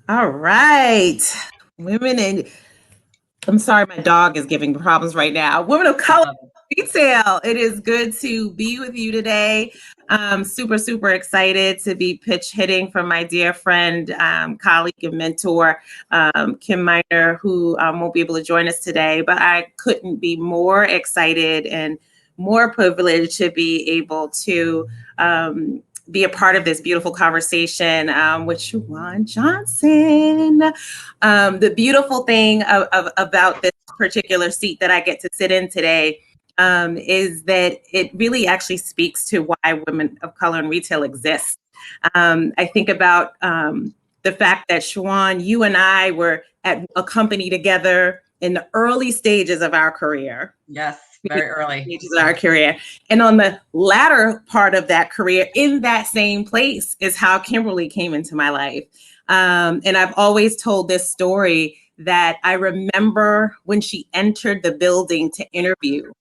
All right. Women in, I'm sorry, my dog is giving problems right now. Women of I color love it. retail. It is good to be with you today. Super, super excited to be pitch hitting from my dear friend, colleague, and mentor, Kim Miner, who won't be able to join us today. But I couldn't be more excited and more privileged to be able to be a part of this beautiful conversation with Shawuan Johnson. The beautiful thing about this particular seat that I get to sit in today is that it really actually speaks to why women of color in retail exist. I think about the fact that Shawuan, you and I were at a company together in the early stages of our career. Yes, very early. Stages of our career. And on the latter part of that career, in that same place, is how Kimberly came into my life. And I've always told this story that I remember when she entered the building to interview,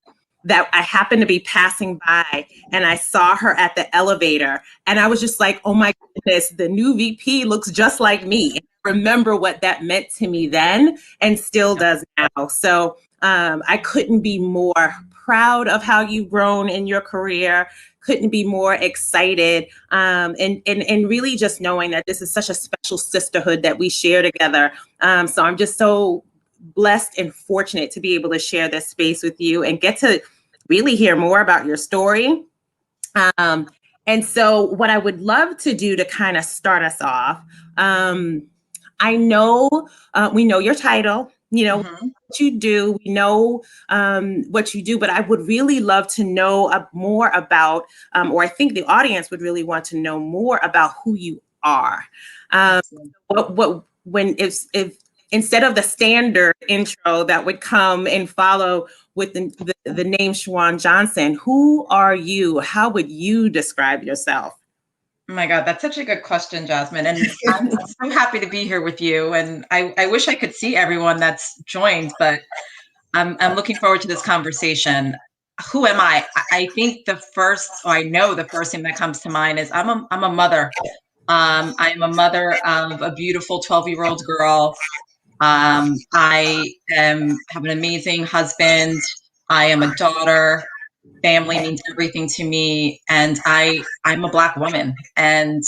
that I happened to be passing by and I saw her at the elevator. And I was just like, oh my goodness, the new VP looks just like me. And I remember what that meant to me then and still does now. So I couldn't be more proud of how you've grown in your career. Couldn't be more excited, and really just knowing that this is such a special sisterhood that we share together. So I'm just so blessed and fortunate to be able to share this space with you and get to really hear more about your story. And so, what I would love to do to kind of start us off, I know we know your title, you know what you do, we know what you do, but I would really love to know more about, or I think the audience would really want to know more about who you are. What when if instead of the standard intro that would come and follow with the name Shawuan Johnson, who are you? How would you describe yourself? Oh my God, that's such a good question, Jasmine. And I'm so happy to be here with you. And I wish I could see everyone that's joined, but I'm looking forward to this conversation. Who am I? I think I know the first thing that comes to mind is I'm a mother. I am a mother of a beautiful 12-year-old girl. Have an amazing husband. I am a daughter. Family means everything to me, and I'm a Black woman, and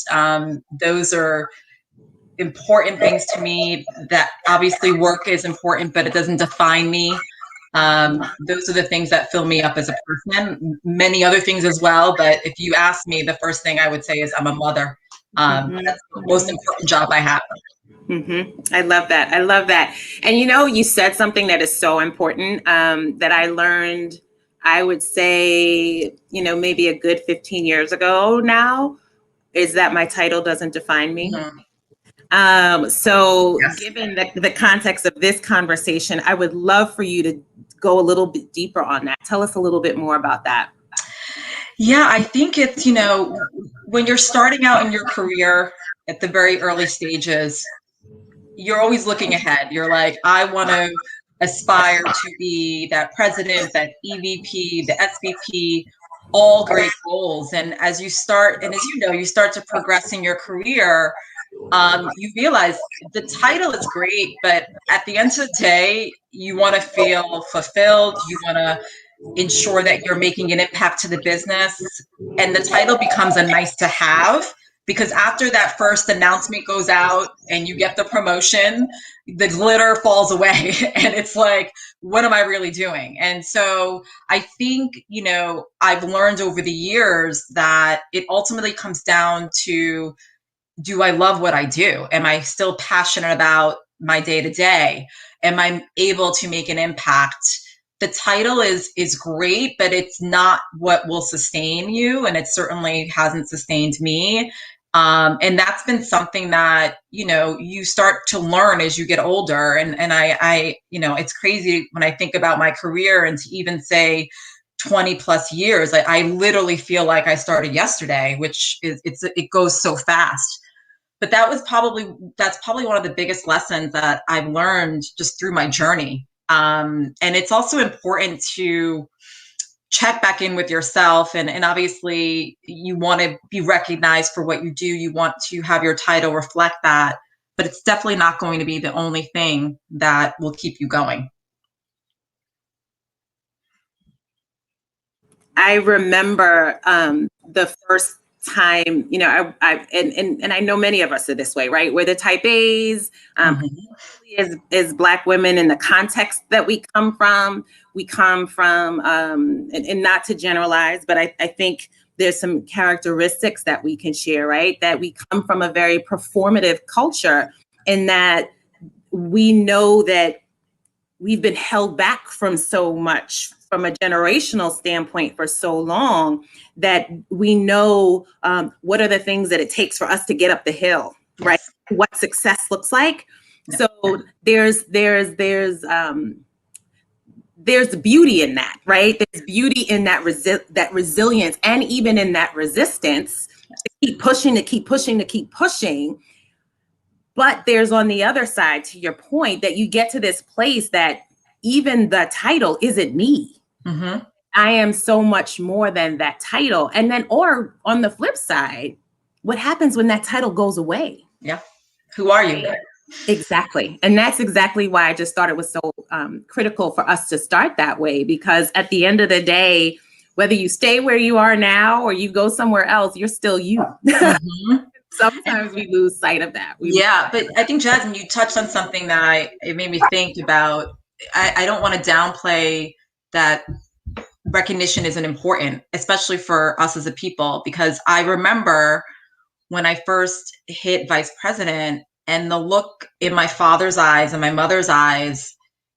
those are important things to me. That obviously work is important, but it doesn't define me. Those are the things that fill me up as a person. Many other things as well, but if you ask me, the first thing I would say is I'm a mother. That's the most important job I have. I love that. I love that. And you said something that is so important, that I learned, I would say, maybe a good 15 years ago now, is that my title doesn't define me. Mhm. So Yes. given the context of this conversation, I would love for you to go a little bit deeper on that. Tell us a little bit more about that. Yeah, I think it's, when you're starting out in your career at the very early stages, you're always looking ahead. You're like, I want to aspire to be that president, that EVP, the SVP, all great goals. And as you start, and as you know, you start to progress in your career, you realize the title is great, but at the end of the day, you want to feel fulfilled. You want to ensure that you're making an impact to the business. And the title becomes a nice to have, because after that first announcement goes out and you get the promotion, the glitter falls away and it's like, what am I really doing? And so I think, I've learned over the years that it ultimately comes down to, do I love what I do? Am I still passionate about my day to day? Am I able to make an impact? The title is great, but it's not what will sustain you, and it certainly hasn't sustained me. And that's been something that you start to learn as you get older. And I it's crazy when I think about my career, and to even say 20 plus years, I literally feel like I started yesterday, which it goes so fast. But that's probably one of the biggest lessons that I've learned just through my journey. And it's also important to check back in with yourself, and obviously you want to be recognized for what you do. You want to have your title reflect that. but it's definitely not going to be the only thing that will keep you going. I remember the first time, and I know many of us are this way, right? We're the type A's, as Black women, in the context that we come from, and not to generalize, but I think there's some characteristics that we can share, right? That we come from a very performative culture, and that we know that we've been held back from so much from a generational standpoint for so long, that we know what are the things that it takes for us to get up the hill, right? What success looks like. Yeah. So there's beauty in that, right? There's beauty in that resilience, and even in that resistance to keep pushing. But there's, on the other side, to your point, that you get to this place that even the title isn't me. Mm-hmm. I am so much more than that title. And then, or on the flip side, what happens when that title goes away? Yeah. Who are you? Exactly. And that's exactly why I just thought it was so critical for us to start that way, because at the end of the day, whether you stay where you are now or you go somewhere else, you're still you. Mm-hmm. Sometimes we lose sight of that. But I think, Jasmine, you touched on something that it made me think about. I don't want to downplay that recognition isn't important, especially for us as a people, because I remember when I first hit vice president, and the look in my father's eyes and my mother's eyes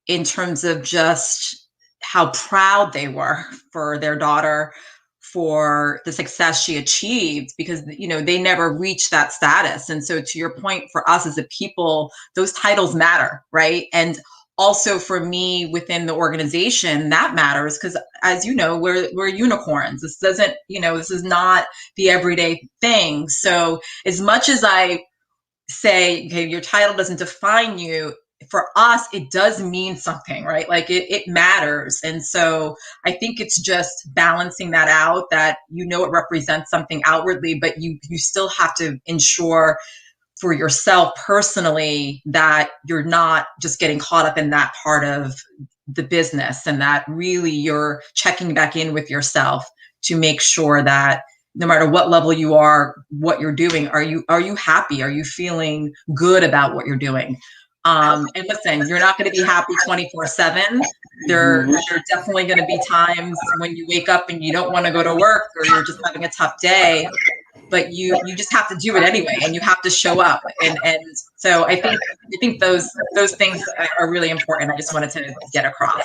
in terms of just how proud they were for their daughter, for the success she achieved, because, they never reached that status. And so, to your point, for us as a people, those titles matter, right? And also for me within the organization, that matters, because, as you know, we're unicorns. This doesn't, this is not the everyday thing. So as much as I say, okay, your title doesn't define you, for us, it does mean something, right? Like it matters. And so I think it's just balancing that out, that, it represents something outwardly, but you still have to ensure for yourself personally that you're not just getting caught up in that part of the business, and that really you're checking back in with yourself to make sure that no matter what level you are, what you're doing, are you happy? Are you feeling good about what you're doing? And listen, you're not going to be happy 24/7. There are definitely going to be times when you wake up and you don't want to go to work, or you're just having a tough day, but you just have to do it anyway, and you have to show up. And so I think those things are really important. I just wanted to get across.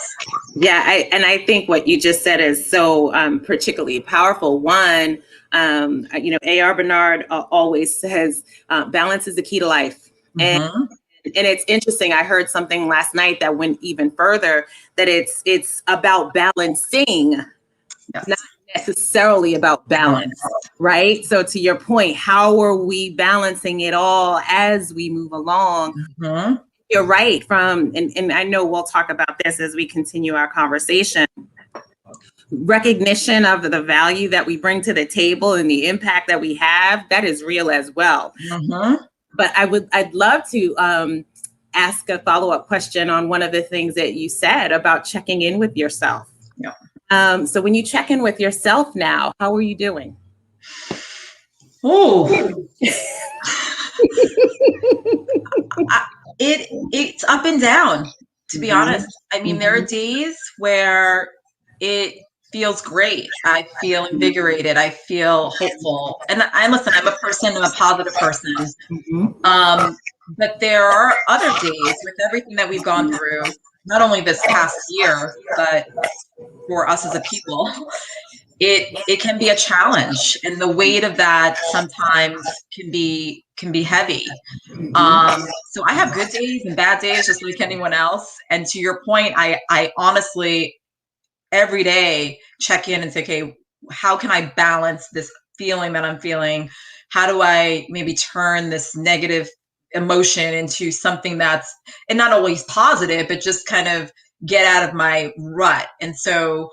Yeah, I think what you just said is so particularly powerful. One, A.R. Bernard always says, balance is the key to life. Mm-hmm. And it's interesting. I heard something last night that went even further, that it's about balancing, yes, not necessarily about balance, right? So to your point, how are we balancing it all as we move along? Mm-hmm. You're right. And I know we'll talk about this as we continue our conversation. Recognition of the value that we bring to the table and the impact that we have, that is real as well. Mm-hmm. But I'd love to ask a follow-up question on one of the things that you said about checking in with yourself. Yeah. So when you check in with yourself now, how are you doing? Oh, it's up and down, to be honest. I mean, there are days where it feels great. I feel invigorated. I feel hopeful. And listen, I'm a positive person. But there are other days, with everything that we've gone through, not only this past year, but for us as a people, it can be a challenge, and the weight of that sometimes can be heavy. So I have good days and bad days, just like anyone else. And to your point, I honestly every day check in and say, okay, how can I balance this feeling that I'm feeling? How do I maybe turn this negative emotion into something that's, and not always positive, but just kind of get out of my rut? And so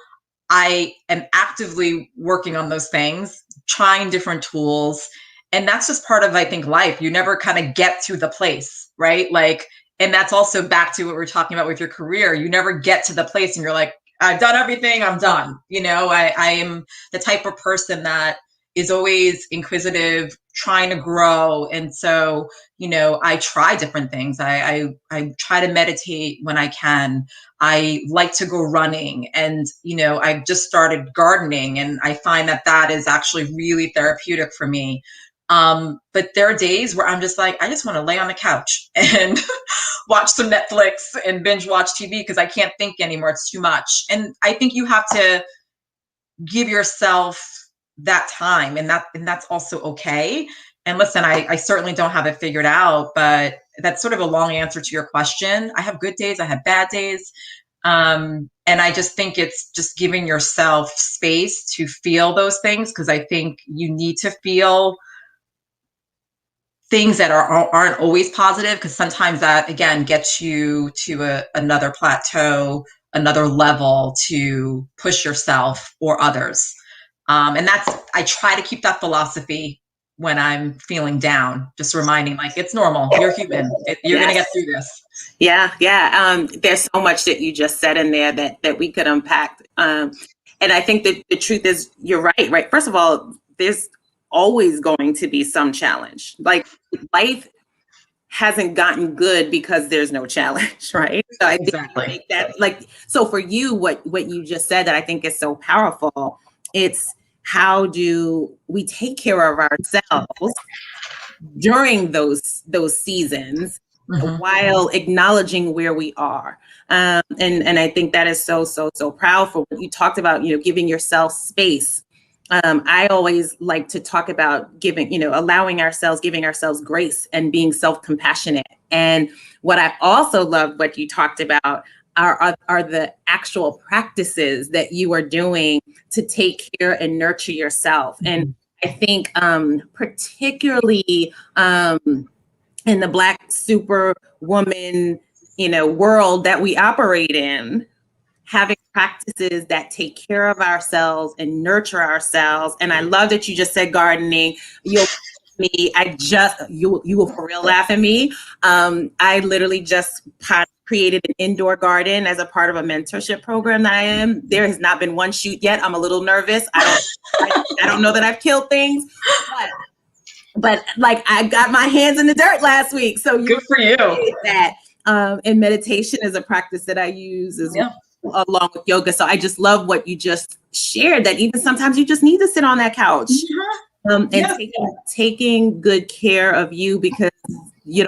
I am actively working on those things, trying different tools. And that's just part of, I think, life. You never kind of get to the place, right? Like, and that's also back to what we're talking about with your career. You never get to the place and you're like, I've done everything, I'm done. I am the type of person that is always inquisitive, trying to grow. And so, I try different things. I try to meditate when I can. I like to go running, and, I've just started gardening, and I find that that is actually really therapeutic for me. But there are days where I'm just like, I just want to lay on the couch and watch some Netflix and binge watch TV because I can't think anymore. It's too much. And I think you have to give yourself that time, and that's also okay. And listen, I certainly don't have it figured out, but that's sort of a long answer to your question. I have good days, I have bad days. And I just think it's just giving yourself space to feel those things, because I think you need to feel things that aren't always positive, because sometimes that, again, gets you to another plateau, another level to push yourself or others. And I try to keep that philosophy when I'm feeling down, just reminding, like, it's normal. You're human. You're going to get through this. Yeah. Yeah. There's so much that you just said in there that we could unpack. And I think that the truth is, you're right. Right. First of all, there's always going to be some challenge. Like, life hasn't gotten good because there's no challenge, right? So I think Exactly. so for you, what you just said that I think is so powerful, it's how do we take care of ourselves during those seasons, Mm-hmm. while acknowledging where we are. And I think that is so powerful. You talked about, giving yourself space. I always like to talk about giving ourselves grace and being self-compassionate. And what I also love what you talked about are the actual practices that you are doing to take care and nurture yourself. And I think particularly in the Black superwoman, world that we operate in, having practices that take care of ourselves and nurture ourselves. And I love that you just said gardening. You will for real laugh at me. I literally just created an indoor garden as a part of a mentorship program that I am. There has not been one shoot yet. I'm a little nervous. I don't know that I've killed things, but like, I got my hands in the dirt last week. So good for you. That. And meditation is a practice that I use as well, along with yoga. So I just love what you just shared, that even sometimes you just need to sit on that couch, and taking good care of you, because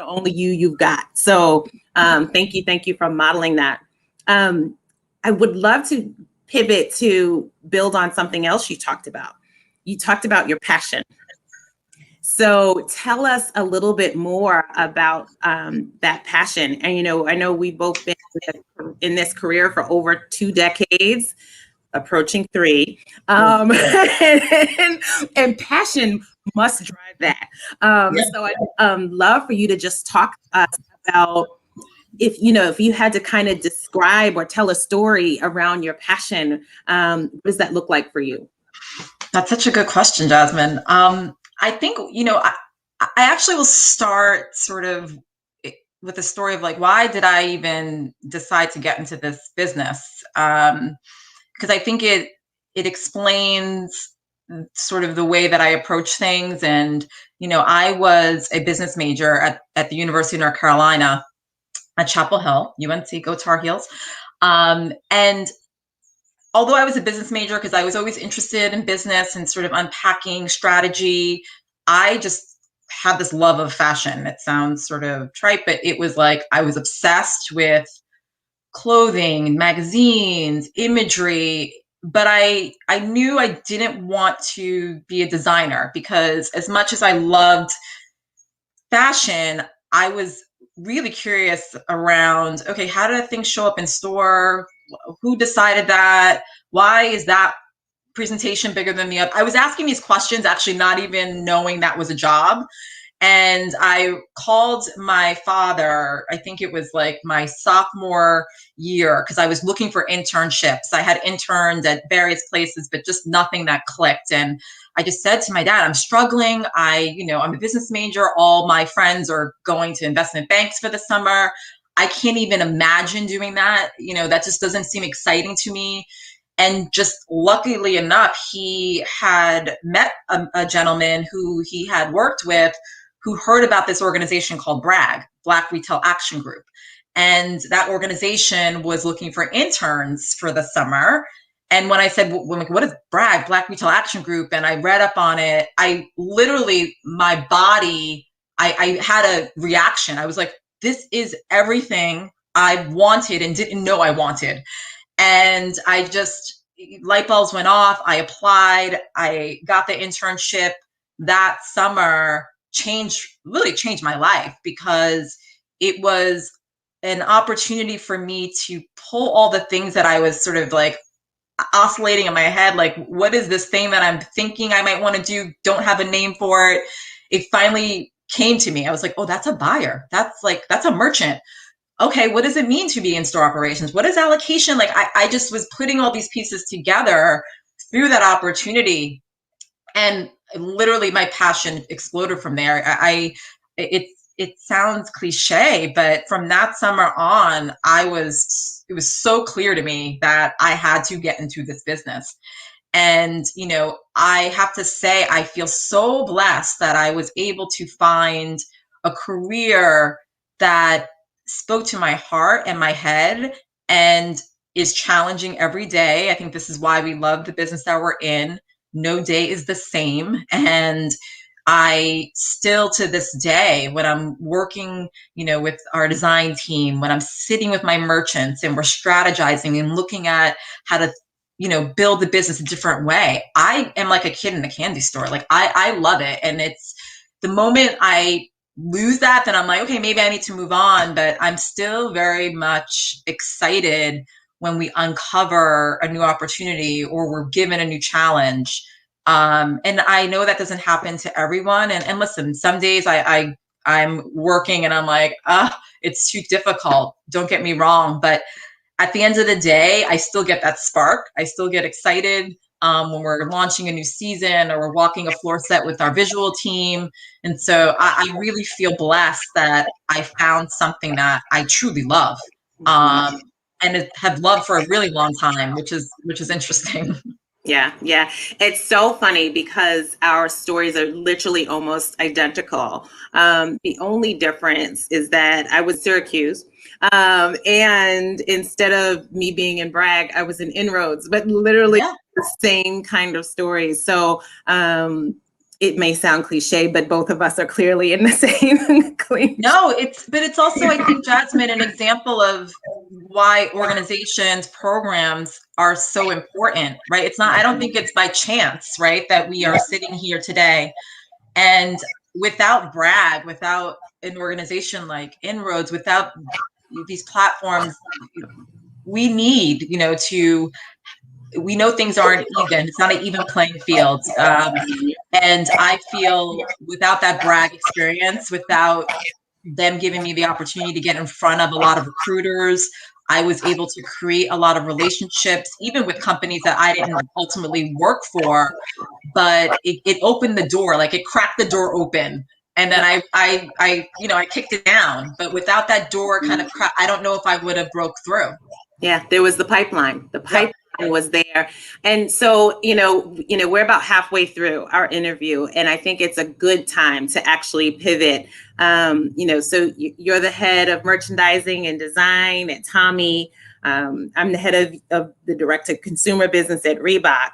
only you've got. So thank you for modeling that. I would love to pivot to build on something else you talked about. You talked about your passion. So tell us a little bit more about that passion. And, I know we've both been in this career for over 2 decades, approaching 3. And passion must drive that. So I'd love for you to just talk about, if you had to kind of describe or tell a story around your passion, what does that look like for you? That's such a good question, Jasmine. I think, I actually will start sort of with the story of, like, why did I even decide to get into this business? Because I think it explains sort of the way that I approach things. And, I was a business major at the University of North Carolina at Chapel Hill, UNC, go Tar Heels. And although I was a business major, because I was always interested in business and sort of unpacking strategy, I just had this love of fashion. It sounds sort of trite, but it was like I was obsessed with clothing, magazines, imagery. But I knew I didn't want to be a designer, because as much as I loved fashion, I was really curious around, okay, how do things show up in store? Who decided that? Why is that presentation bigger than the other? I was asking these questions, actually not even knowing that was a job. And I called my father, I think it was like my sophomore year, because I was looking for internships. I had interned at various places, but just nothing that clicked. And I just said to my dad, I'm struggling. I'm a business major. All my friends are going to investment banks for the summer. I can't even imagine doing that. That just doesn't seem exciting to me. And just luckily enough, he had met a gentleman who he had worked with, who heard about this organization called BRAG, Black Retail Action Group. And that organization was looking for interns for the summer. And when I said, what is BRAG, Black Retail Action Group? And I read up on it, I literally, my body, I had a reaction. I was like, this is everything I wanted and didn't know I wanted. And light bulbs went off. I applied. I got the internship. That summer really changed my life, because it was an opportunity for me to pull all the things that I was sort of like oscillating in my head. Like, what is this thing that I'm thinking I might want to do? Don't have a name for it. It finally came to me. I was like, oh, that's a buyer. That's a merchant. Okay, what does it mean to be in store operations? What is allocation? Like, I just was putting all these pieces together through that opportunity, and literally my passion exploded from there. It sounds cliche, but from that summer on, it was so clear to me that I had to get into this business. And, I have to say, I feel so blessed that I was able to find a career that spoke to my heart and my head and is challenging every day. I think this is why we love the business that we're in. No day is the same. And I still, to this day, when I'm working, with our design team, when I'm sitting with my merchants and we're strategizing and looking at how to, build the business a different way, I am like a kid in a candy store. Like, I love it. And it's the moment I lose that, then I'm like, okay, maybe I need to move on. But I'm still very much excited when we uncover a new opportunity or we're given a new challenge. And I know that doesn't happen to everyone. And listen, some days I'm working and I'm like, it's too difficult. Don't get me wrong. But at the end of the day, I still get that spark. I still get excited when we're launching a new season or we're walking a floor set with our visual team. And so I really feel blessed that I found something that I truly love, and have loved for a really long time, which is interesting. Yeah, yeah. It's so funny because our stories are literally almost identical. The only difference is that I was Syracuse. And instead of me being in Bragg, I was in Inroads, but literally the same kind of stories. So it may sound cliche, but both of us are clearly in the same cliche. No, it's also, I think, Jasmine, an example of why organizations, programs are so important, right? It's not, I don't think it's by chance, right, that we are sitting here today. And without Bragg, without an organization like Inroads, without these platforms, we need, we know things aren't even. It's not an even playing field. And I feel without that Bragg experience, without them giving me the opportunity to get in front of a lot of recruiters, I was able to create a lot of relationships, even with companies that I didn't ultimately work for, but it opened the door, like it cracked the door open. And then I kicked it down, but without that door kind of I don't know if I would have broke through. Yeah, there was the pipeline. The pipeline was there. And so, we're about halfway through our interview, and I think it's a good time to actually pivot. So you're the head of merchandising and design at Tommy. I'm the head of the direct-to-consumer business at Reebok.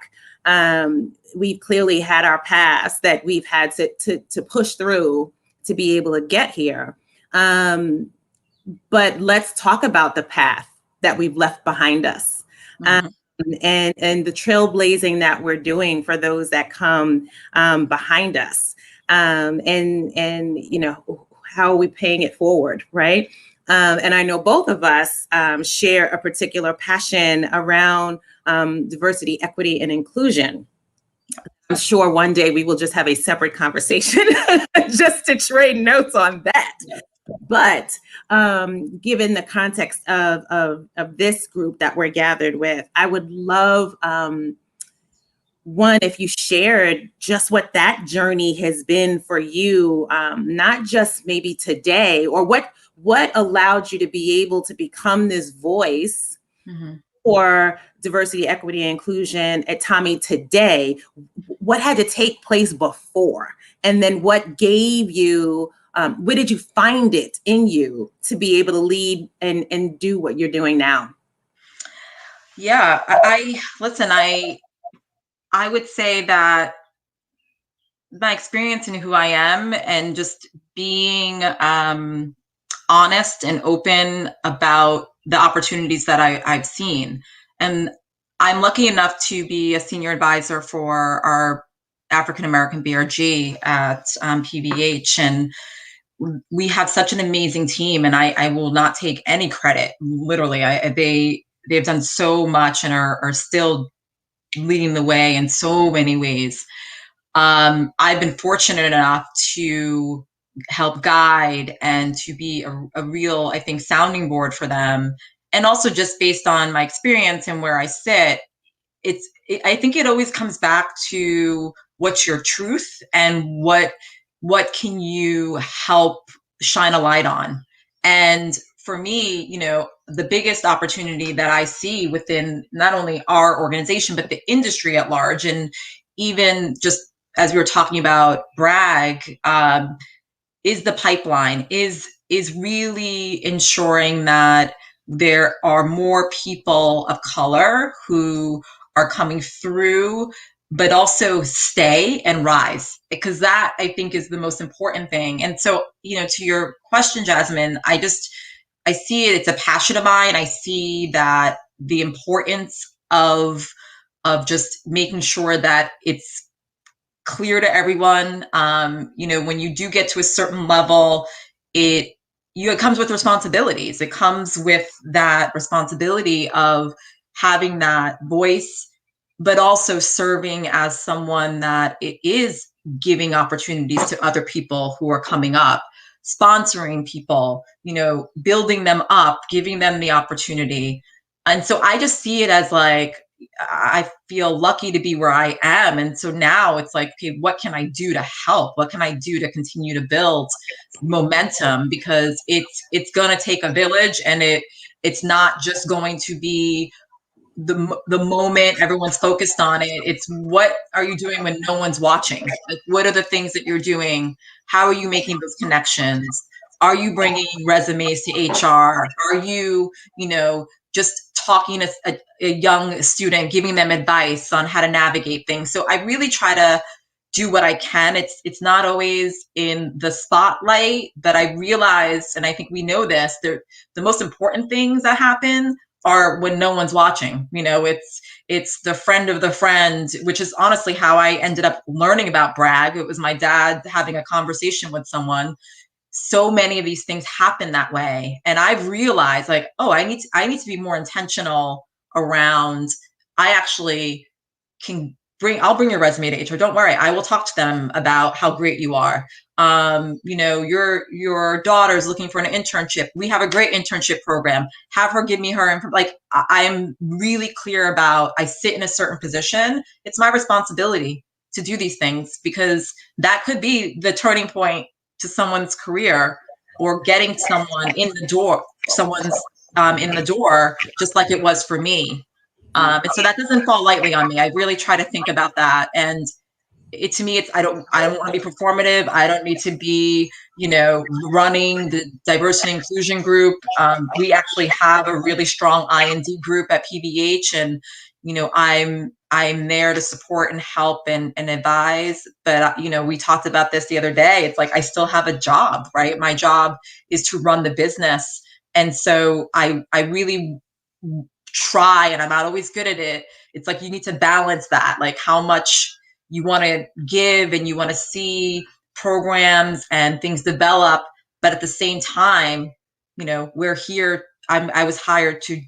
We've clearly had our past that we've had to push through to be able to get here. But let's talk about the path that we've left behind us. And the trailblazing that we're doing for those that come behind us. And how are we paying it forward, right? And I know both of us share a particular passion around diversity, equity, and inclusion. I'm sure one day we will just have a separate conversation just to trade notes on that. But given the context of this group that we're gathered with, I would love one, if you shared just what that journey has been for you, not just maybe today, or what allowed you to be able to become this voice for diversity, equity, and inclusion at Tommy today. What had to take place before? And then what gave you, where did you find it in you to be able to lead and do what you're doing now? Yeah, listen, I would say that my experience in who I am and just being honest and open about the opportunities that I've seen. And I'm lucky enough to be a senior advisor for our African American BRG at PVH. And we have such an amazing team, and I will not take any credit. Literally, they've done so much and are still leading the way in so many ways. I've been fortunate enough to help guide and to be a real, I think, sounding board for them. And also just based on my experience and where I sit, I think it always comes back to what's your truth and what can you help shine a light on. And for me, the biggest opportunity that I see within not only our organization, but the industry at large, and even just as we were talking about Bragg, is the pipeline, is really ensuring that there are more people of color who are coming through, but also stay and rise, because that, I think, is the most important thing. And so, to your question, Jasmine, I see it, it's a passion of mine. I see that the importance of just making sure that it's clear to everyone. When you do get to a certain level, it comes with responsibilities. It comes with that responsibility of having that voice, but also serving as someone that it is giving opportunities to other people who are coming up, sponsoring people, building them up, giving them the opportunity. And so I just see it as like, I feel lucky to be where I am. And so now it's like, okay, what can I do to help? What can I do to continue to build momentum? Because it's going to take a village, and it's not just going to be the moment everyone's focused on it. It's what are you doing when no one's watching? Like, what are the things that you're doing? How are you making those connections? Are you bringing resumes to HR? Are you, just talking to a young student, giving them advice on how to navigate things? So I really try to do what I can. It's not always in the spotlight, but I realize, and I think we know this, the most important things that happen are when no one's watching. It's the friend of the friend, which is honestly how I ended up learning about Bragg. It was my dad having a conversation with someone. So many of these things happen that way. And I've realized, like, oh, I need to be more intentional around, I actually I'll bring your resume to HR. Don't worry. I will talk to them about how great you are. Your daughter's looking for an internship. We have a great internship program. Have her give me her info. Like, I'm really clear about, I sit in a certain position. It's my responsibility to do these things, because that could be the turning point to someone's career, or getting someone in the door, in the door, just like it was for me. And so that doesn't fall lightly on me. I really try to think about that. And to me, I don't want to be performative. I don't need to be, running the diversity and inclusion group. We actually have a really strong I&D group at PVH, and, I'm there to support and help and advise. But, we talked about this the other day. It's like, I still have a job, right? My job is to run the business. And so I really try, and I'm not always good at it. It's like, you need to balance that, like how much you want to give and you want to see programs and things develop, but at the same time, we're here. I was hired to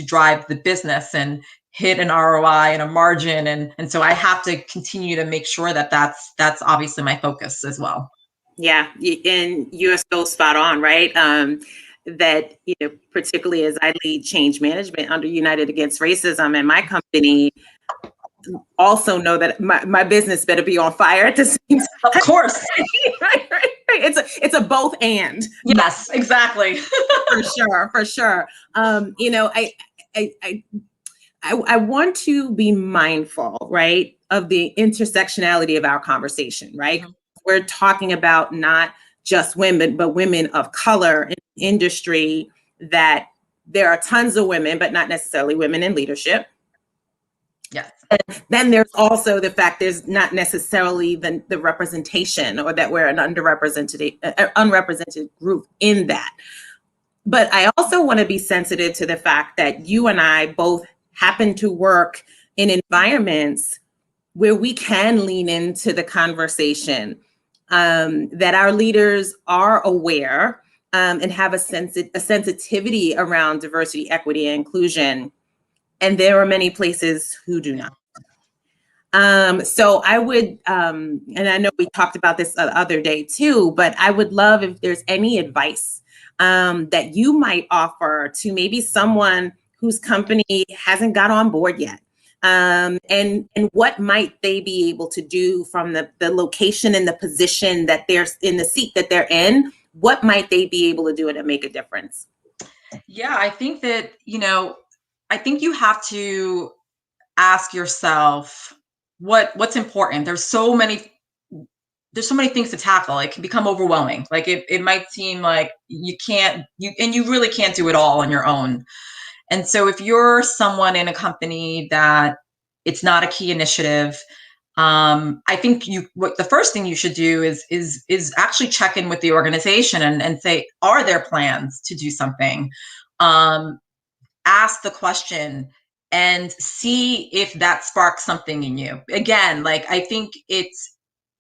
drive the business and hit an ROI and a margin, and so I have to continue to make sure that that's obviously my focus as well. Yeah, and you're so spot on, right? That, particularly as I lead change management under United Against Racism in my company, also know that my business better be on fire at the same time. Of course. Right. It's a both and. Yes, exactly. For sure. You know, I want to be mindful, right, of the intersectionality of our conversation, right? Mm-hmm. We're talking about not just women, but women of color in the industry, that there are tons of women, but not necessarily women in leadership. Yes. And then there's also the fact there's not necessarily the representation, or that we're an unrepresented group in that. But I also want to be sensitive to the fact that you and I both happen to work in environments where we can lean into the conversation, that our leaders are aware, and have a sensitivity around diversity, equity, and inclusion. And there are many places who do not. So I would, and I know we talked about this the other day too, but I would love if there's any advice that you might offer to maybe someone whose company hasn't got on board yet. And what might they be able to do from the location and the position that they're in, the seat that they're in? What might they be able to do to make a difference? Yeah, I think that, I think you have to ask yourself what's important. There's so many things to tackle. It can become overwhelming. Like it might seem like you really can't do it all on your own. And so if you're someone in a company that it's not a key initiative, I think the first thing you should do is actually check in with the organization and say, are there plans to do something? Ask the question and see if that sparks something in you. Again, like I think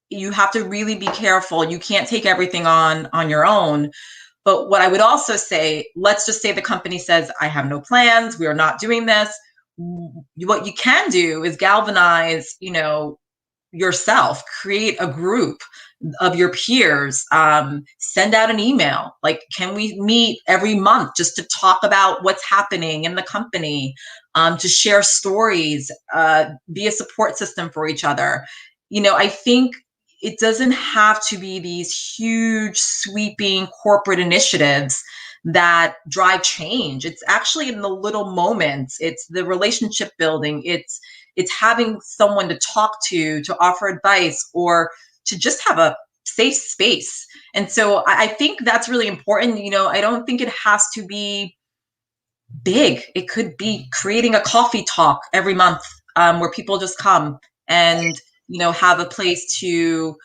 you have to really be careful. You can't take everything on your own. But what I would also say, let's just say the company says, I have no plans, we are not doing this. What you can do is galvanize, yourself, create a group of your peers, send out an email. Like, can we meet every month just to talk about what's happening in the company, to share stories, be a support system for each other. I think it doesn't have to be these huge, sweeping corporate initiatives that drive change. It's actually in the little moments. It's the relationship building. It's having someone to talk to offer advice, or to just have a safe space. And so I think that's really important. I don't think it has to be big. It could be creating a coffee talk every month, where people just come and have a place to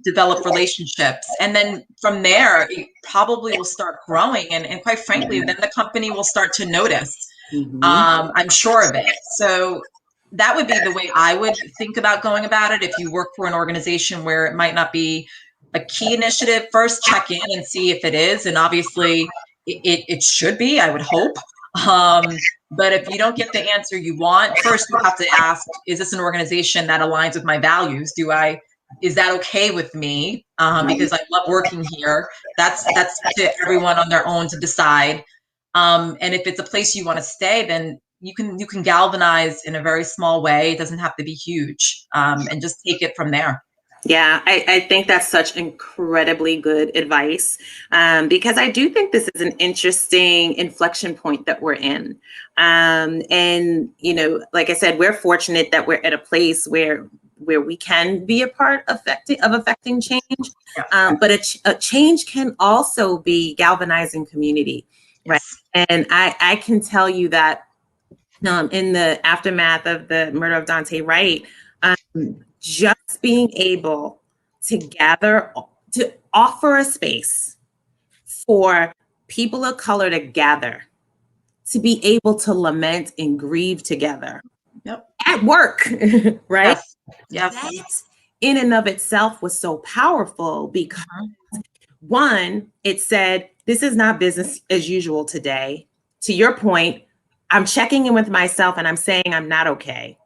develop relationships. And then from there, it probably will start growing. And quite frankly, then the company will start to notice. I'm sure of it. So that would be the way I would think about going about it. If you work for an organization where it might not be a key initiative, first check in and see if it is. And obviously it should be, I would hope. But if you don't get the answer you want, first you have to ask, is this an organization that aligns with my values? Is that okay with me? Because I love working here. That's to everyone on their own to decide. And if it's a place you want to stay, then you can galvanize in a very small way. It doesn't have to be huge, and just take it from there. Yeah, I think that's such incredibly good advice, because I do think this is an interesting inflection point that we're in. And, like I said, we're fortunate that we're at a place where we can be a part of affecting change. But a change can also be galvanizing community. Right. Yes. And I can tell you that in the aftermath of the murder of Daunte Wright, just being able to gather, to offer a space for people of color to gather, to be able to lament and grieve together. Yep. At work, right? Yes. That in and of itself was so powerful because one, it said, this is not business as usual today. To your point, I'm checking in with myself and I'm saying I'm not okay.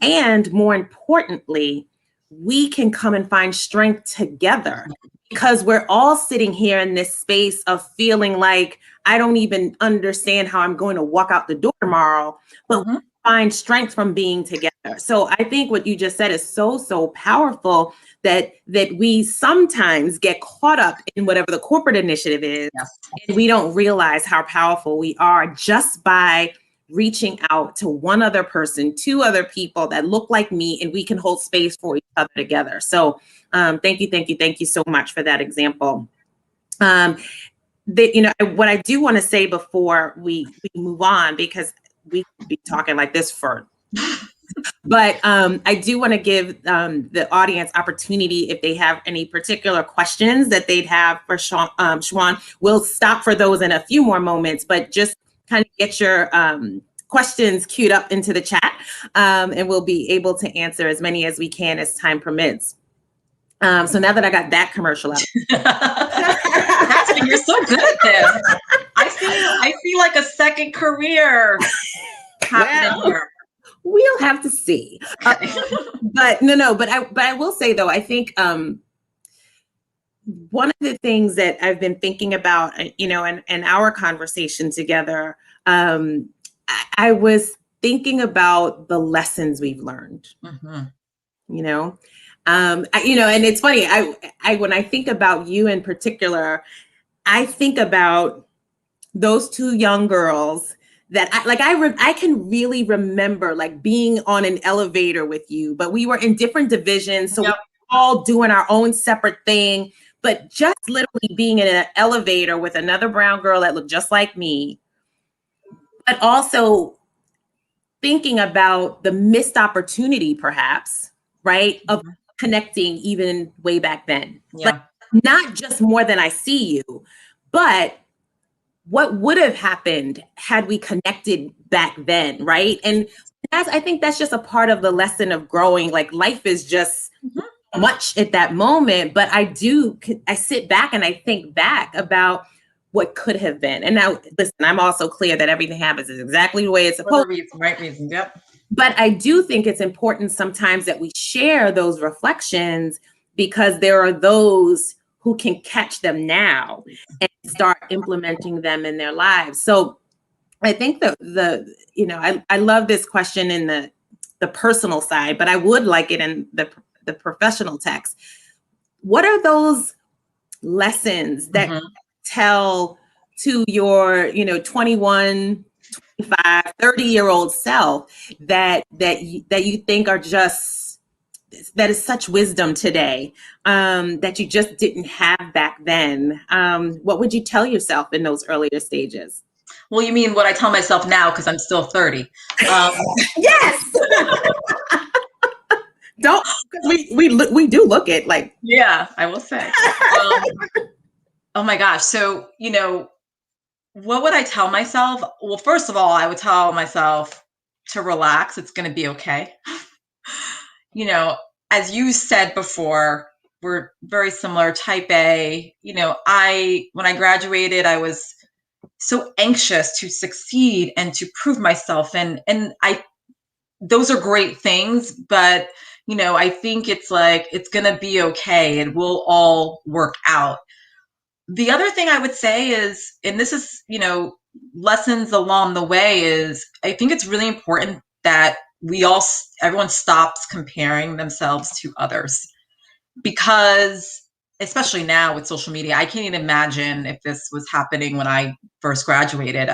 And more importantly, we can come and find strength together, because we're all sitting here in this space of feeling like I don't even understand how I'm going to walk out the door tomorrow, but we find strength from being together. So I think what you just said is so, so powerful that we sometimes get caught up in whatever the corporate initiative is, Yes. and we don't realize how powerful we are just by reaching out to one other person, two other people that look like me, and we can hold space for each other together. So thank you so much for that example. What I do want to say before we move on, because we could be talking like this for but I do want to give the audience opportunity if they have any particular questions that they'd have for Shawuan. We'll stop for those in a few more moments, but just kind of get your questions queued up into the chat, and we'll be able to answer as many as we can as time permits. So now that I got that commercial out. You're so good at this. I feel like a second career happening here. We'll have to see. Okay. But I will say though, I think one of the things that I've been thinking about, in our conversation together, I was thinking about the lessons we've learned. And it's funny. I when I think about you in particular, I think about those two young girls that I can really remember like being on an elevator with you, but we were in different divisions. So we were all doing our own separate thing, but just literally being in an elevator with another brown girl that looked just like me, but also thinking about the missed opportunity perhaps, right, of connecting even way back then. Like, not just more than I see you, but what would have happened had we connected back then, right? And I think that's just a part of the lesson of growing. Like life is just much at that moment, but I sit back and I think back about what could have been. And now, listen, I'm also clear that everything happens exactly the way it's supposed to. Right reason, yep. But I do think it's important sometimes that we share those reflections, because there are those who can catch them now and start implementing them in their lives. So I think I love this question in the personal side, but I would like it in the professional text. What are those lessons that tell to your 21, 25, 30-year-old self that you think are just, that is such wisdom today, that you just didn't have back then? What would you tell yourself in those earlier stages? Well, you mean what I tell myself now, because I'm still 30. Yes. Don't, we do look at like. Yeah, I will say. Oh my gosh. So, what would I tell myself? Well, first of all, I would tell myself to relax. It's going to be okay. As you said before, we're very similar, type A. When I graduated, I was so anxious to succeed and to prove myself. And those are great things, but, I think it's like, it's going to be okay and we'll all work out. The other thing I would say is, and this is, lessons along the way, is I think it's really important that everyone stops comparing themselves to others, because especially now with social media, I can't even imagine if this was happening when I first graduated.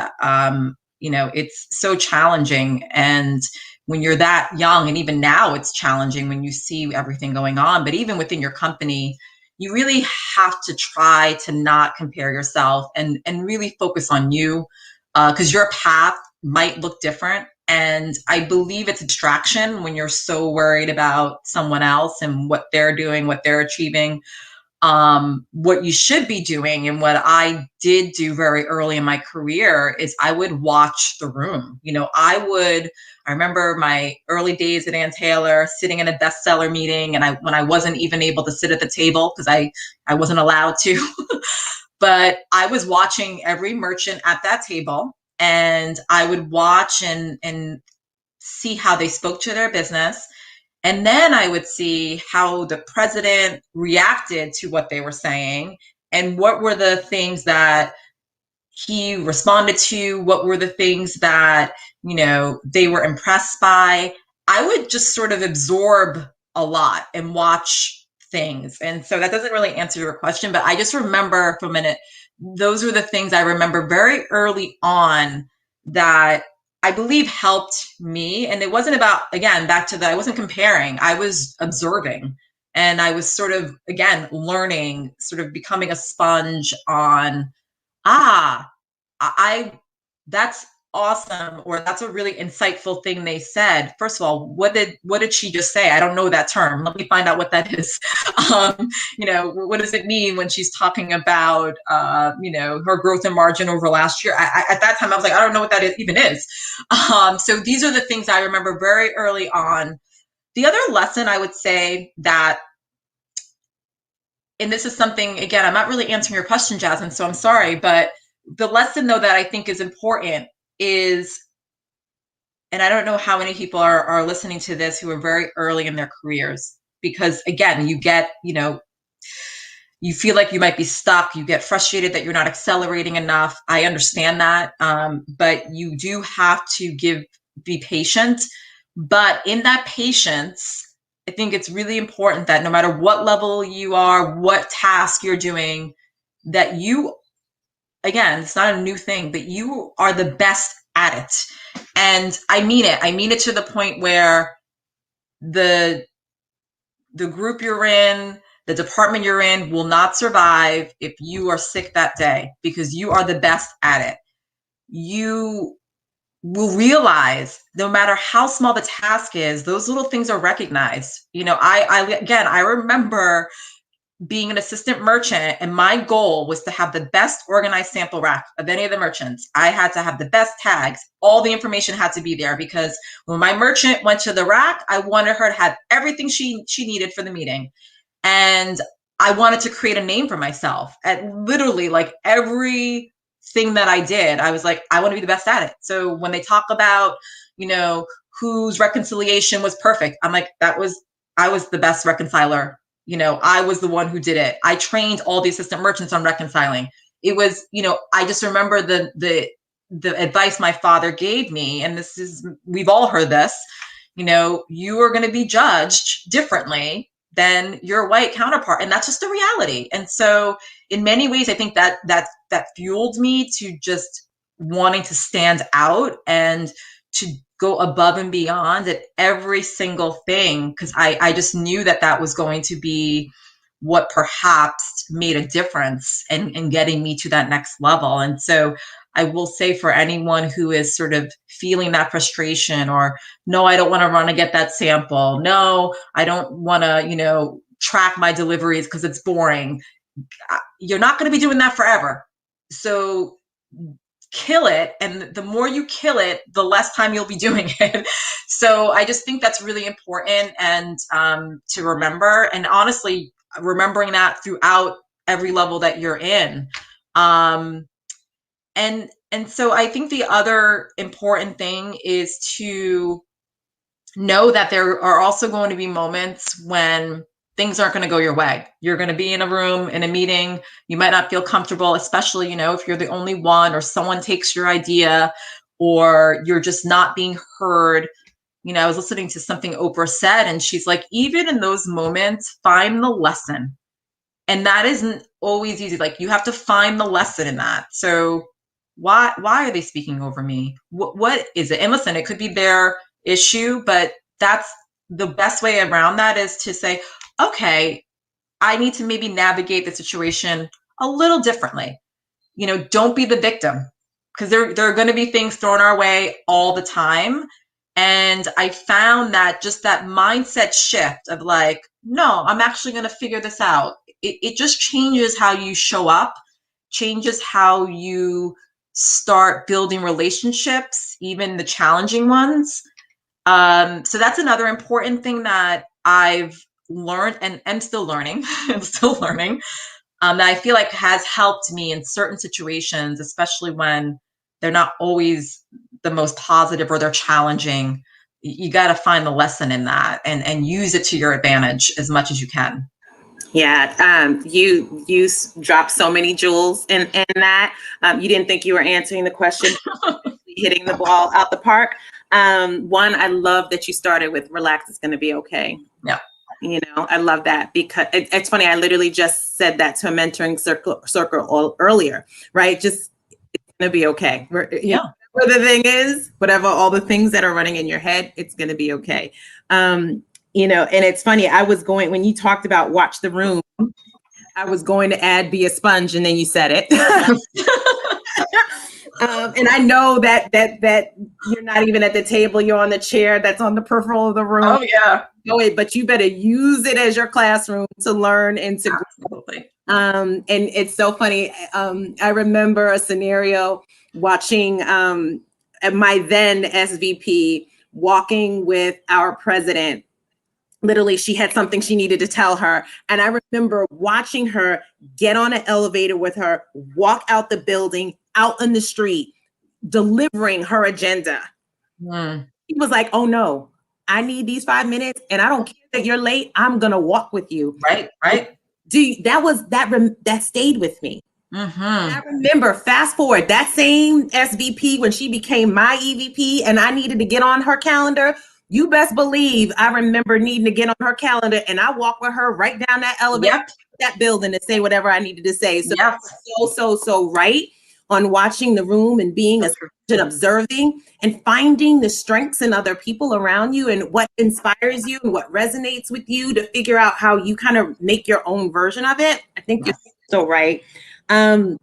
It's so challenging. And when you're that young, and even now it's challenging when you see everything going on, but even within your company, you really have to try to not compare yourself and really focus on you, because your path might look different. And I believe it's a distraction when you're so worried about someone else and what they're doing, what they're achieving. What you should be doing, and what I did do very early in my career, is I would watch the room. I remember my early days at Ann Taylor, sitting in a bestseller meeting, and when I wasn't even able to sit at the table because I wasn't allowed to, but I was watching every merchant at that table, and I would watch and see how they spoke to their business. And then I would see how the president reacted to what they were saying, and what were the things that he responded to, what were the things that, they were impressed by. I would just sort of absorb a lot and watch things. And so that doesn't really answer your question, but I just remember for a minute, those were the things I remember very early on that I believe helped me. And it wasn't about, again, back to I wasn't comparing, I was observing. And I was sort of, again, learning, sort of becoming a sponge on, ah, I that's awesome, or that's a really insightful thing they said. First of all, what did she just say? I don't know that term. Let me find out what that is. What does it mean when she's talking about her growth and margin over last year? At that time, I was like, I don't know what that even is. So these are the things I remember very early on. The other lesson I would say that, and this is something, again, I'm not really answering your question, Jasmine, so I'm sorry, but the lesson though that I think is important is, and I don't know how many people are listening to this who are very early in their careers, because again, you feel like you might be stuck, you get frustrated that you're not accelerating enough. I understand that, but you do have to be patient. But in that patience, I think it's really important that no matter what level you are, what task you're doing, that you, again, it's not a new thing, but you are the best at it. And I mean it. I mean it to the point where the group you're in, the department you're in will not survive if you are sick that day, because you are the best at it. You will realize no matter how small the task is, those little things are recognized. I remember being an assistant merchant, and my goal was to have the best organized sample rack of any of the merchants. I had to have the best tags. All the information had to be there, because when my merchant went to the rack, I wanted her to have everything she needed for the meeting. And I wanted to create a name for myself at literally like everything that I did. I was like, I want to be the best at it. So when they talk about, whose reconciliation was perfect, I'm like, I was the best reconciler. I was the one who did it. I trained all the assistant merchants on reconciling. It was, I just remember the advice my father gave me, and we've all heard this, you are going to be judged differently than your white counterpart. And that's just the reality. And so in many ways, I think that fueled me to just wanting to stand out and to go above and beyond at every single thing, because I just knew that was going to be what perhaps made a difference in getting me to that next level. And so I will say, for anyone who is sort of feeling that frustration, or no, I don't want to run and get that sample, no, I don't want to, track my deliveries because it's boring. You're not going to be doing that forever. So kill it. And the more you kill it, the less time you'll be doing it. So I just think that's really important, and to remember, and honestly, remembering that throughout every level that you're in. And so I think the other important thing is to know that there are also going to be moments when things aren't going to go your way. You're going to be in a room, in a meeting. You might not feel comfortable, especially, if you're the only one, or someone takes your idea, or you're just not being heard. I was listening to something Oprah said, and she's like, even in those moments, find the lesson. And that isn't always easy. Like, you have to find the lesson in that. So why are they speaking over me? What is it? And listen, it could be their issue, but that's the best way around that, is to say, okay, I need to maybe navigate the situation a little differently. Don't be the victim, because there are going to be things thrown our way all the time. And I found that just that mindset shift of like, no, I'm actually going to figure this out. It just changes how you show up, changes how you start building relationships, even the challenging ones. So that's another important thing that I've learned, and am still learning. I'm still learning. That I feel like has helped me in certain situations, especially when they're not always the most positive or they're challenging. You got to find the lesson in that, and use it to your advantage as much as you can. Yeah, you dropped so many jewels in that. You didn't think you were answering the question, hitting the ball out the park. One, I love that you started with relax, it's going to be okay. Yeah. I love that because it's funny. I literally just said that to a mentoring circle earlier, right? Just, it's going to be okay. Whatever the thing is, whatever all the things that are running in your head, it's going to be okay. And it's funny. When you talked about watch the room, I was going to add be a sponge, and then you said it. And I know that you're not even at the table, you're on the chair that's on the peripheral of the room. Oh yeah. But you better use it as your classroom to learn and to grow. And it's so funny. I remember a scenario watching my then SVP walking with our president. Literally, she had something she needed to tell her. And I remember watching her get on an elevator with her, walk out the building, out in the street, delivering her agenda. He was like, oh no, I need these 5 minutes, and I don't care that you're late. I'm going to walk with you. Right. That stayed with me. I remember, fast forward, that same SVP, when she became my EVP and I needed to get on her calendar, you best believe I remember needing to get on her calendar, and I walked with her right down that elevator, that building, to say whatever I needed to say. So so right on watching the room and being and observing and finding the strengths in other people around you and what inspires you and what resonates with you to figure out how you kind of make your own version of it. I think you're so right. And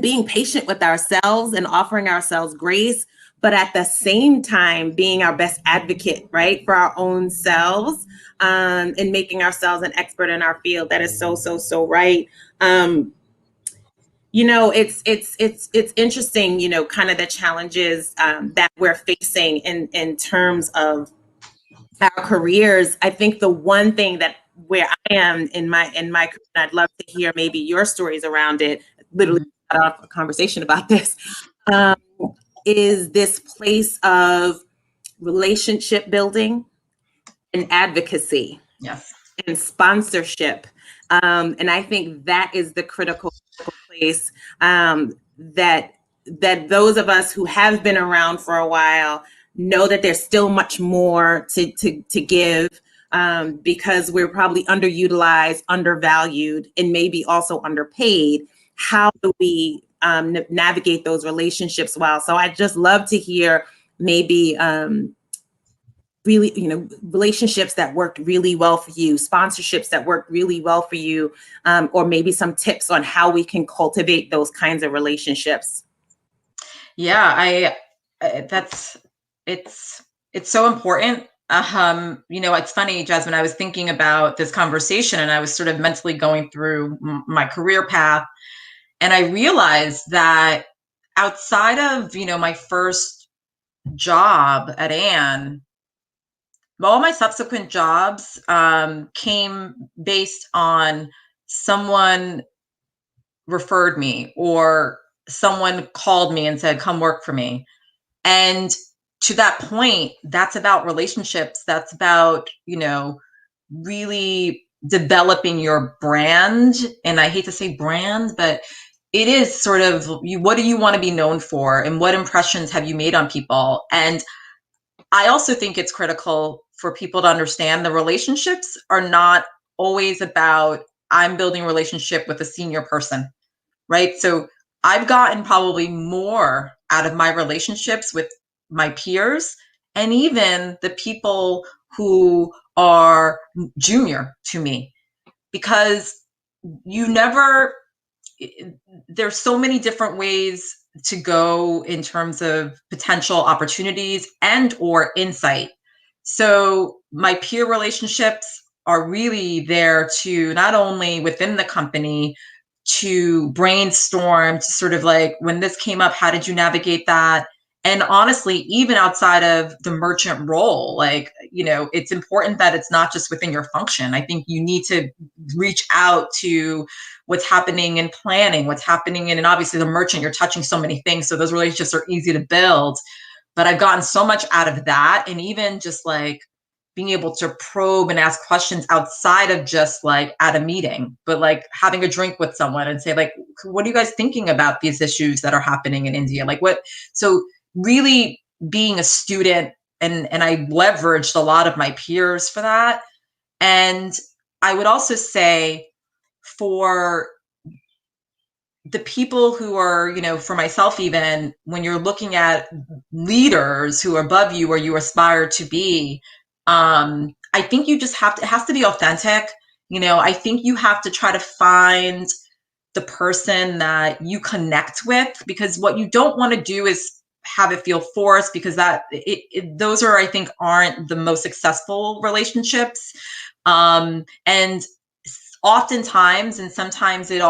being patient with ourselves and offering ourselves grace, but at the same time being our best advocate, right, for our own selves, and making ourselves an expert in our field. That is so right. It's interesting, kind of the challenges that we're facing in terms of our careers. I think the one thing that where I am in my career, and I'd love to hear maybe your stories around it, literally got off a conversation about this, is this place of relationship building and advocacy and sponsorship. And I think that is the critical place that those of us who have been around for a while know that there's still much more to give, because we're probably underutilized, undervalued, and maybe also underpaid. How do we navigate those relationships well? So I'd just love to hear maybe really, relationships that worked really well for you, sponsorships that worked really well for you, or maybe some tips on how we can cultivate those kinds of relationships. Yeah, it's so important. It's funny, Jasmine, I was thinking about this conversation and I was sort of mentally going through my career path, and I realized that outside of, my first job at Ann, all my subsequent jobs came based on someone referred me or someone called me and said, come work for me. And to that point, that's about relationships. That's about, really developing your brand. And I hate to say brand, but it is sort of what do you want to be known for and what impressions have you made on people? And I also think it's critical for people to understand the relationships are not always about I'm building a relationship with a senior person, right? So I've gotten probably more out of my relationships with my peers and even the people who are junior to me, because there's so many different ways to go in terms of potential opportunities and or insight. So my peer relationships are really there to not only within the company to brainstorm, to sort of like, when this came up, how did you navigate that? And honestly, even outside of the merchant role, it's important that it's not just within your function. I think you need to reach out to what's happening in planning, what's happening and obviously the merchant, you're touching so many things. So those relationships are easy to build. But I've gotten so much out of that. And even just like being able to probe and ask questions outside of just like at a meeting, but like having a drink with someone and say like, what are you guys thinking about these issues that are happening in India? So really being a student, and I leveraged a lot of my peers for that. And I would also say for the people who are, for myself, even when you're looking at leaders who are above you or you aspire to be, I think you just have to, it has to be authentic. I think you have to try to find the person that you connect with, because what you don't want to do is have it feel forced, because those are, I think, aren't the most successful relationships. And oftentimes, and sometimes it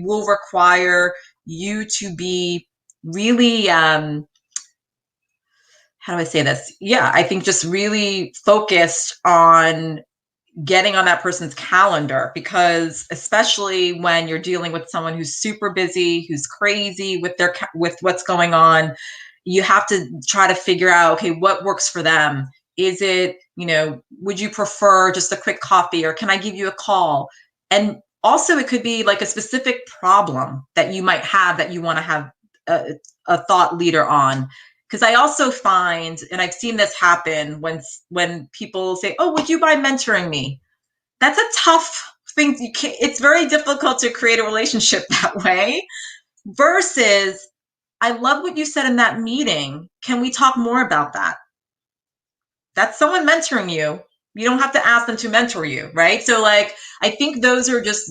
will require you to be really, how do I say this? Yeah, I think just really focused on getting on that person's calendar, because especially when you're dealing with someone who's super busy, who's crazy with what's going on, you have to try to figure out, okay, what works for them. Is it, would you prefer just a quick coffee, or can I give you a call? And also it could be like a specific problem that you might have that you want to have a thought leader on. Because I also find, and I've seen this happen when people say, "Oh, would you mind mentoring me?" That's a tough thing. It's very difficult to create a relationship that way. Versus, I love what you said in that meeting. Can we talk more about that? That's someone mentoring you. You don't have to ask them to mentor you, right? So like, I think those are just,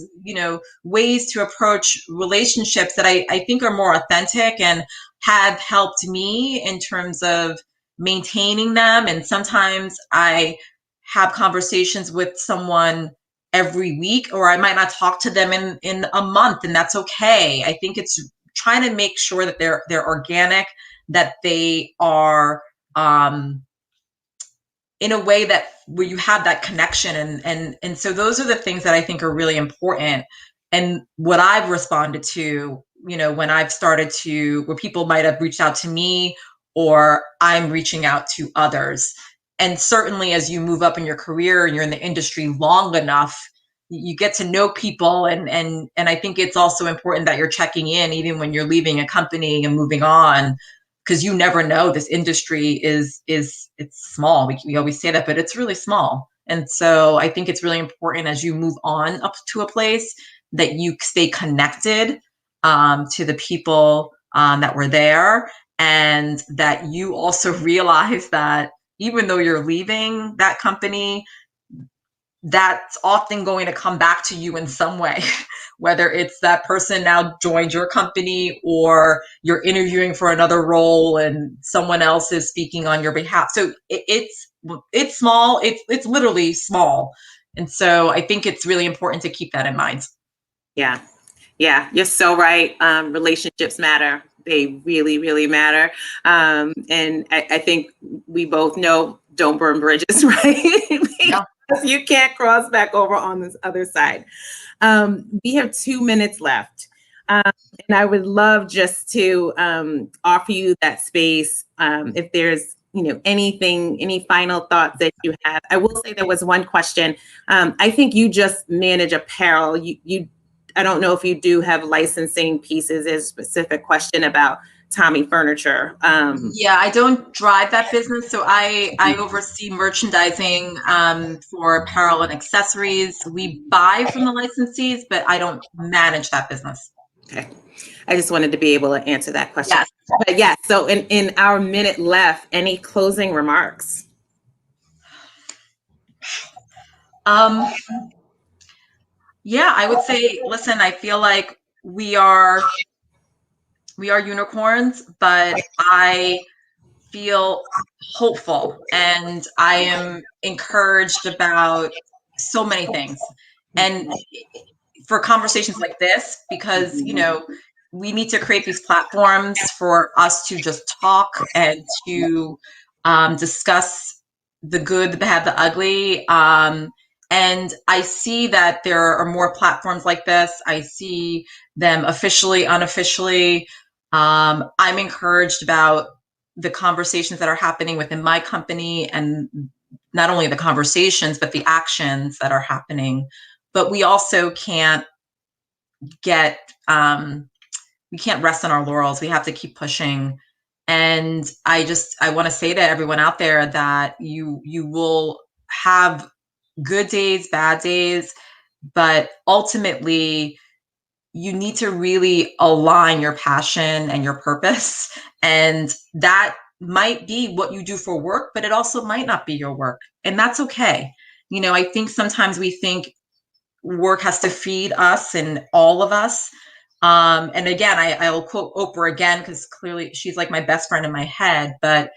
ways to approach relationships that I think are more authentic and have helped me in terms of maintaining them. And sometimes I have conversations with someone every week, or I might not talk to them in a month, and that's okay. I think it's trying to make sure that they're organic, that they are, in a way that where you have that connection. And so those are the things that I think are really important. And what I've responded to, when I've started to, where people might have reached out to me, or I'm reaching out to others. And certainly as you move up in your career and you're in the industry long enough, you get to know people. And I think it's also important that you're checking in even when you're leaving a company and moving on, because you never know. This industry it's small. We always say that, but it's really small. And so I think it's really important as you move on up to a place that you stay connected to the people that were there, and that you also realize that even though you're leaving that company, that's often going to come back to you in some way, whether it's that person now joined your company, or you're interviewing for another role and someone else is speaking on your behalf. So it's small. It's literally small. And so I think it's really important to keep that in mind. Yeah. Yeah, you're so right. Relationships matter. They really, really matter. And I think we both know, don't burn bridges, right? Yeah. Because you can't cross back over on this other side. We have 2 minutes left. And I would love just to offer you that space. If there's, anything, any final thoughts that you have. I will say there was one question. I think you just manage apparel. I don't know if you do have licensing pieces. There's a specific question about Tommy Furniture. Yeah, I don't drive that business, so I oversee merchandising for apparel and accessories. We buy from the licensees, but I don't manage that business. Okay. I just wanted to be able to answer that question. Yes. But yeah, so in our minute left, any closing remarks? Yeah, I would say, listen, I feel like we are unicorns, but I feel hopeful, and I am encouraged about so many things. And for conversations like this, because we need to create these platforms for us to just talk and to discuss the good, the bad, the ugly. And I see that there are more platforms like this. I see them officially, unofficially. I'm encouraged about the conversations that are happening within my company, and not only the conversations, but the actions that are happening. But we also can't get, we can't rest on our laurels. We have to keep pushing. And I want to say to everyone out there that you will have good days, bad days, but ultimately you need to really align your passion and your purpose. And that might be what you do for work, but it also might not be your work. And that's okay. I think sometimes we think work has to feed us and all of us. And again, I will quote Oprah again, because clearly she's like my best friend in my head. But,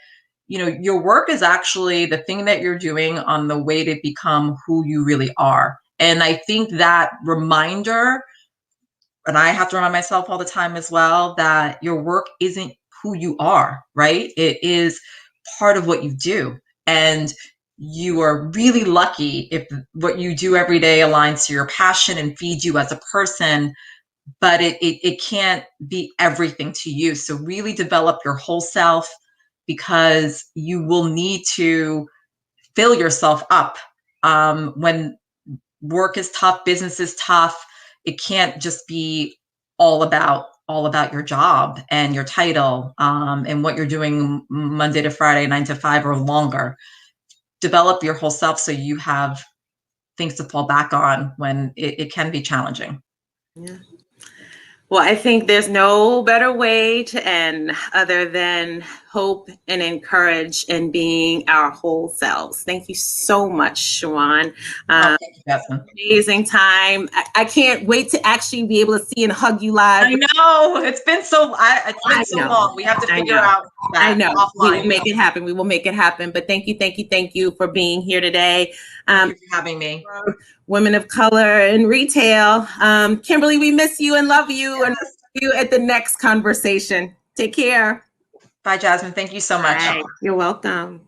your work is actually the thing that you're doing on the way to become who you really are. And I think that reminder, and I have to remind myself all the time as well, that your work isn't who you are, right? It is part of what you do. And you are really lucky if what you do every day aligns to your passion and feeds you as a person, but it can't be everything to you. So really develop your whole self, because you will need to fill yourself up. When work is tough, business is tough, it can't just be all about your job and your title, and what you're doing Monday to Friday, 9 to 5 or longer. Develop your whole self so you have things to fall back on when it can be challenging. Yeah. Well, I think there's no better way to end other than hope and encourage in being our whole selves. Thank you so much, Shawuan. Thank you, Jasmine. Amazing time. I can't wait to actually be able to see and hug you live. I know it's been so long. We have to figure out that. I know. Offline. We will make it happen. We will make it happen. But thank you for being here today. Thank you for having me. Women of color in retail. Kimberly, we miss you and love you, and see you at the next conversation. Take care. Bye, Jasmine. Thank you so much. You're welcome.